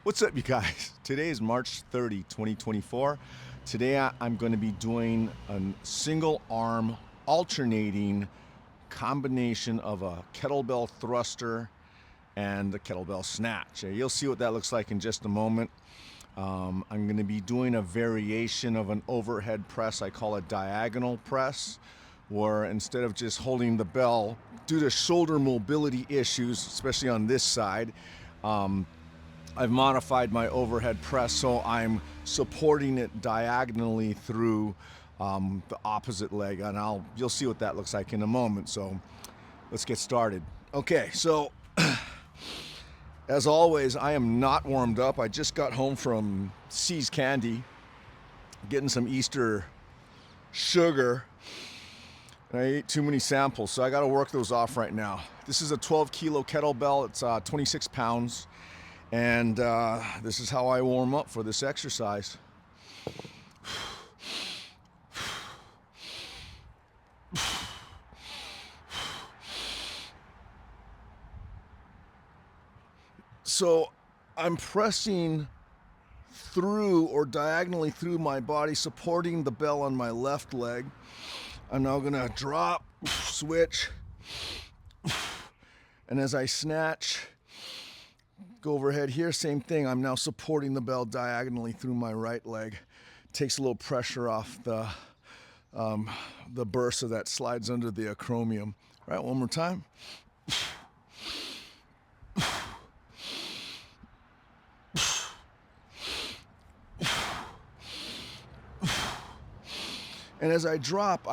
What's up, you guys? Today is March 30, 2024. Today I'm going to be doing a single arm alternating combination of a kettlebell thruster and the kettlebell snatch. You'll see what that looks like in just a moment. I'm going to be doing a variation of an overhead press. I call it diagonal press, where instead of just holding the bell, due to shoulder mobility issues, especially on this side, I've modified my overhead press so I'm supporting it diagonally through the opposite leg, and you'll see what that looks like in a moment. So let's get started. Okay, so as always, I am not warmed up. I just got home from C's Candy, getting some Easter sugar. I ate too many samples, so I got to work those off right now. This is a 12 kilo kettlebell. It's 26 pounds. And this is how I warm up for this exercise. So I'm pressing through or diagonally through my body, supporting the bell on my left leg. I'm now gonna drop, switch, and as I snatch, go overhead here, same thing. I'm now supporting the bell diagonally through my right leg. Takes a little pressure off the bursa that slides under the acromion. All right, one more time. And as I drop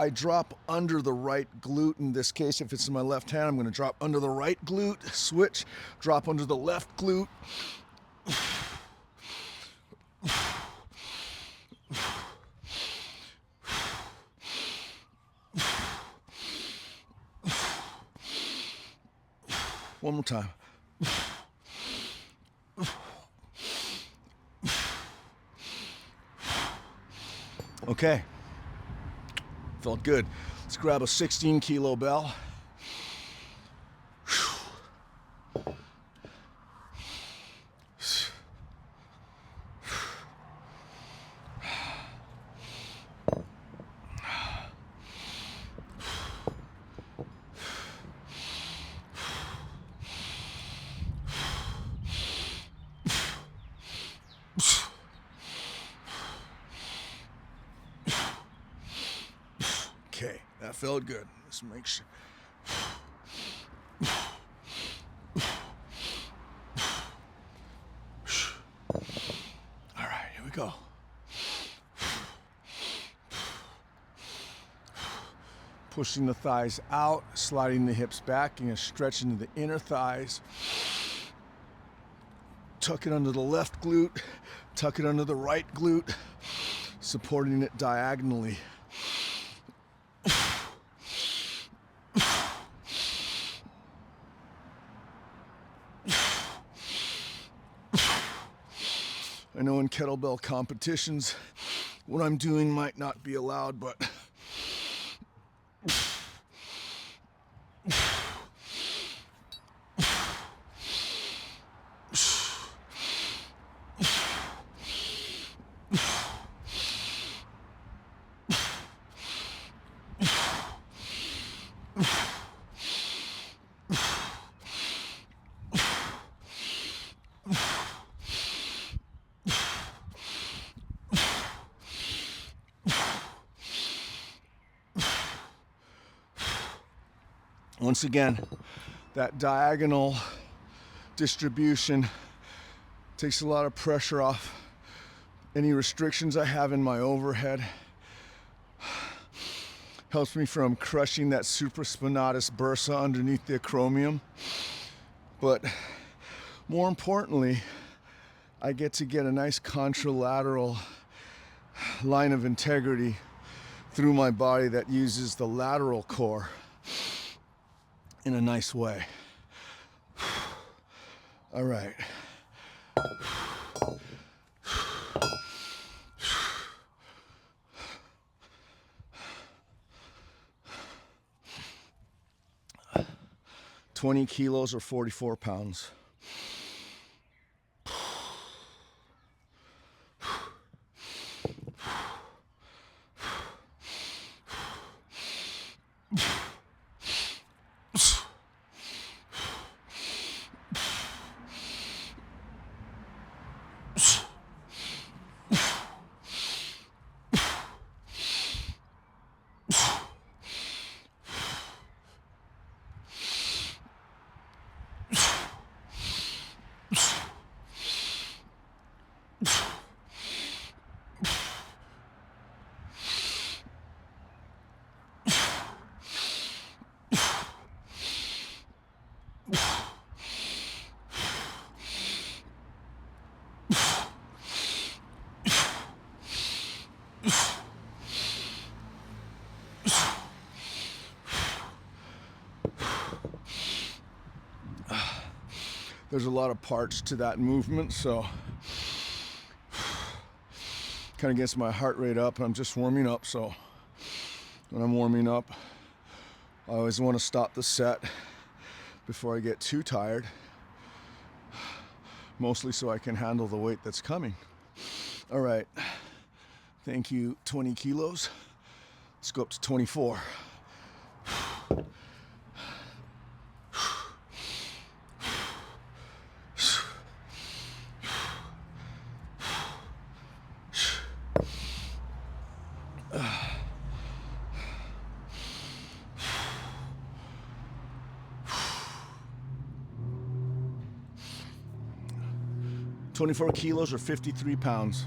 under the right glute. In this case, if it's in my left hand, I'm going to drop under the right glute, switch, drop under the left glute. One more time. Okay. Felt good. Let's grab a 16 kilo bell. Okay, that felt good. Let's make sure. All right, here we go. Pushing the thighs out, sliding the hips back, and stretch into the inner thighs. Tuck it under the left glute, tuck it under the right glute, supporting it diagonally. I know in kettlebell competitions, what I'm doing might not be allowed, but once again, that diagonal distribution takes a lot of pressure off any restrictions I have in my overhead. Helps me from crushing that supraspinatus bursa underneath the acromion. But more importantly, I get to get a nice contralateral line of integrity through my body that uses the lateral core in a nice way. All right. $20 kilos or 44 pounds. there's a lot of parts to that movement, so kind of gets my heart rate up. I'm just warming up, so when I'm warming up, I always want to stop the set before I get too tired, mostly so I can handle the weight that's coming. All right, thank you, 20 kilos. Let's go up to 24. 24 kilos or 53 pounds.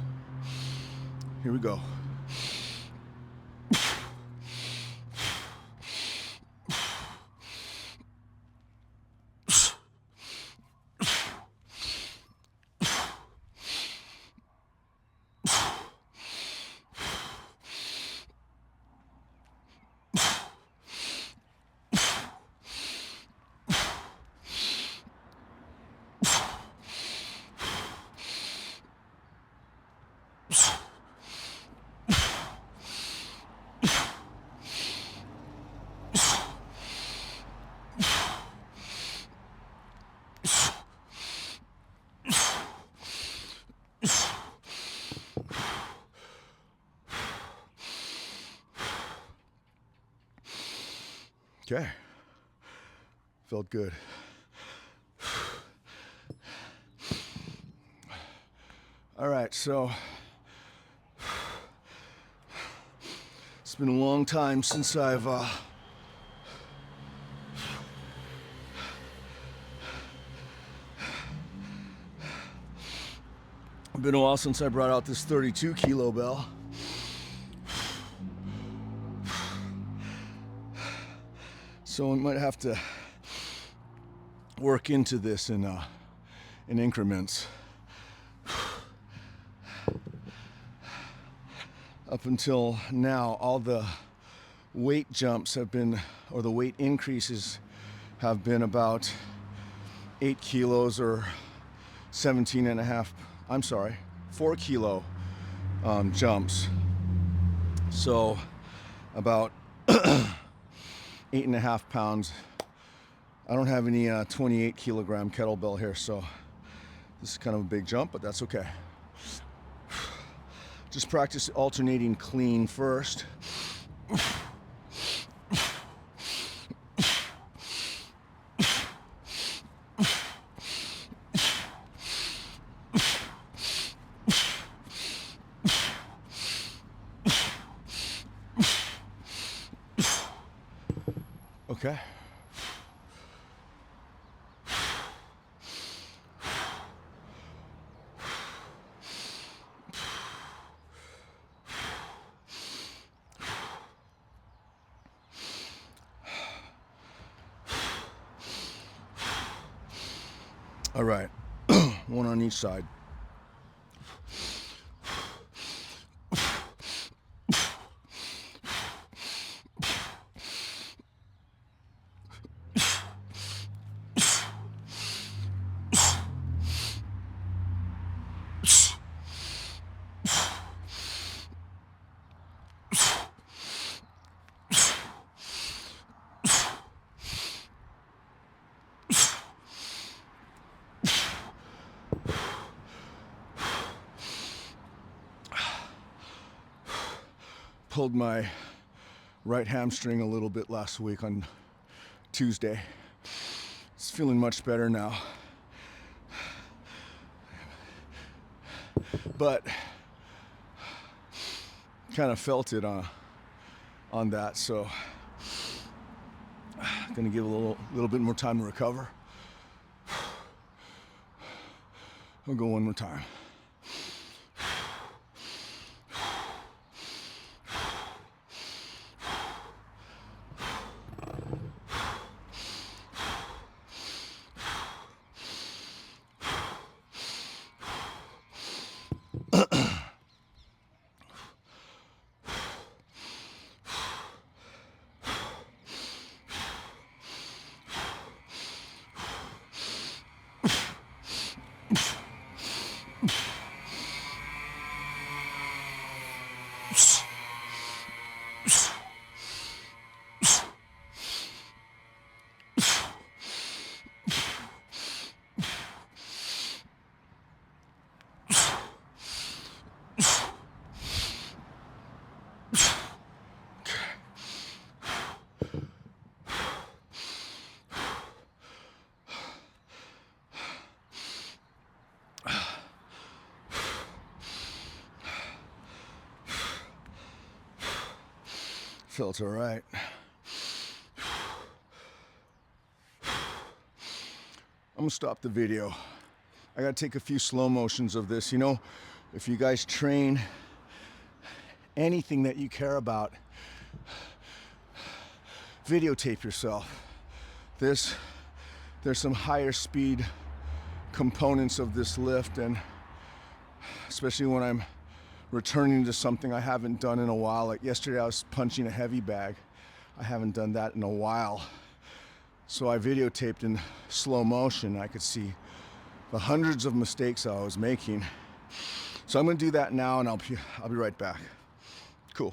Here we go. Okay, felt good. All right, so it's been a long time since I've been a while since I brought out this 32 kilo bell. So we might have to work into this in increments. Up until now, all the weight jumps have been, or the weight increases have been about 8 kilos or 17 and a half, 4 kilo jumps. So about 8.5 pounds. I don't have any 28 kilogram kettlebell here, so this is kind of a big jump, but that's okay. Just practice alternating clean first. Okay. All right, one on each side. Pulled my right hamstring a little bit last week on Tuesday. It's feeling much better now. But kind of felt it on that, so gonna give a little bit more time to recover. I'll go one more time. Felt all right. I'm gonna stop the video. I gotta take a few slow motions of this. You know, if you guys train anything that you care about, videotape yourself. There's some higher speed components of this lift, and especially when I'm returning to something I haven't done in a while. Like yesterday I was punching a heavy bag. I haven't done that in a while. So I videotaped in slow motion. I could see the hundreds of mistakes I was making. So I'm gonna do that now, and I'll be right back. Cool.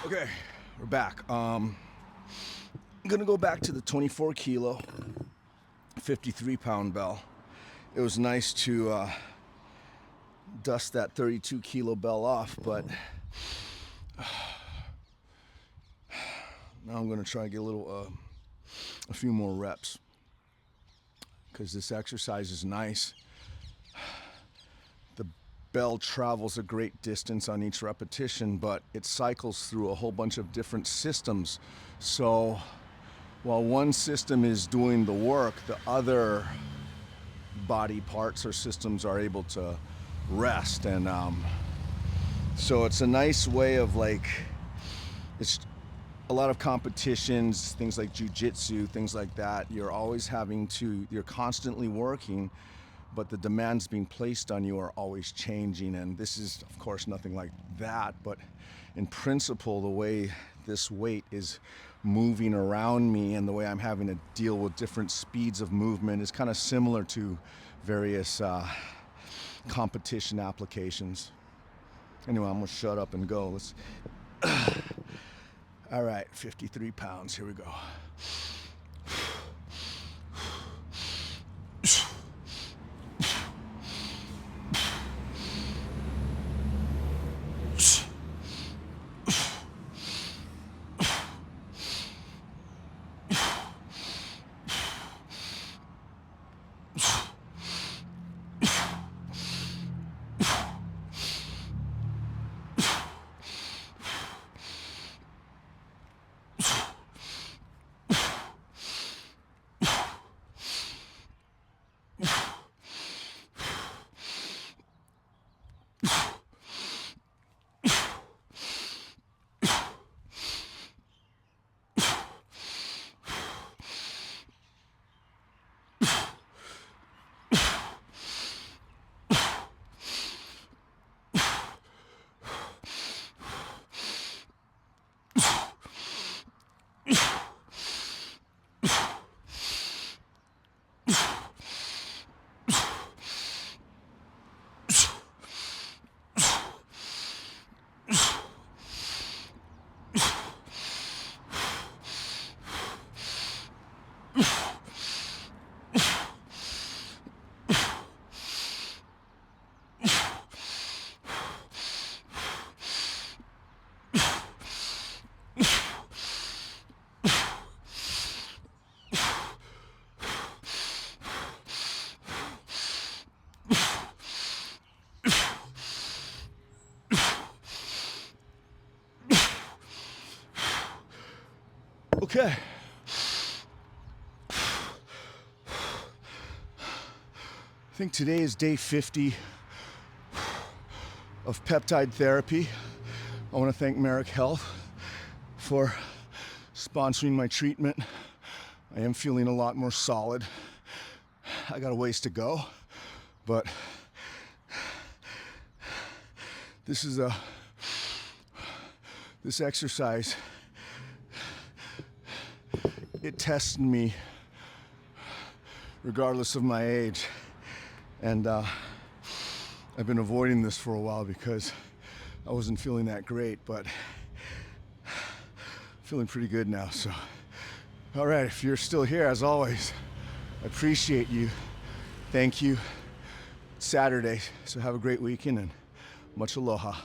Okay, we're back. I'm gonna go back to the 24 kilo, 53 pound bell. It was nice to dust that 32 kilo bell off, but now I'm gonna try to get a few more reps, because this exercise is nice. The bell travels a great distance on each repetition, but it cycles through a whole bunch of different systems. So while one system is doing the work, the other body parts or systems are able to rest. And so it's a nice way of, like, it's a lot of competitions, things like jiu-jitsu, things like that. You're constantly working, but the demands being placed on you are always changing. And this is, of course, nothing like that, but in principle, the way this weight is moving around me and the way I'm having to deal with different speeds of movement is kind of similar to various competition applications. Anyway, I'm gonna shut up and go. All right, 53 pounds, here we go. Okay. think today is day 50 of peptide therapy. I want to thank Merrick Health for sponsoring my treatment. I am feeling a lot more solid. I got a ways to go, but this exercise, it tests me regardless of my age. And I've been avoiding this for a while because I wasn't feeling that great, but feeling pretty good now. So, all right, if you're still here, as always, I appreciate you. Thank you. It's Saturday, so have a great weekend and much aloha.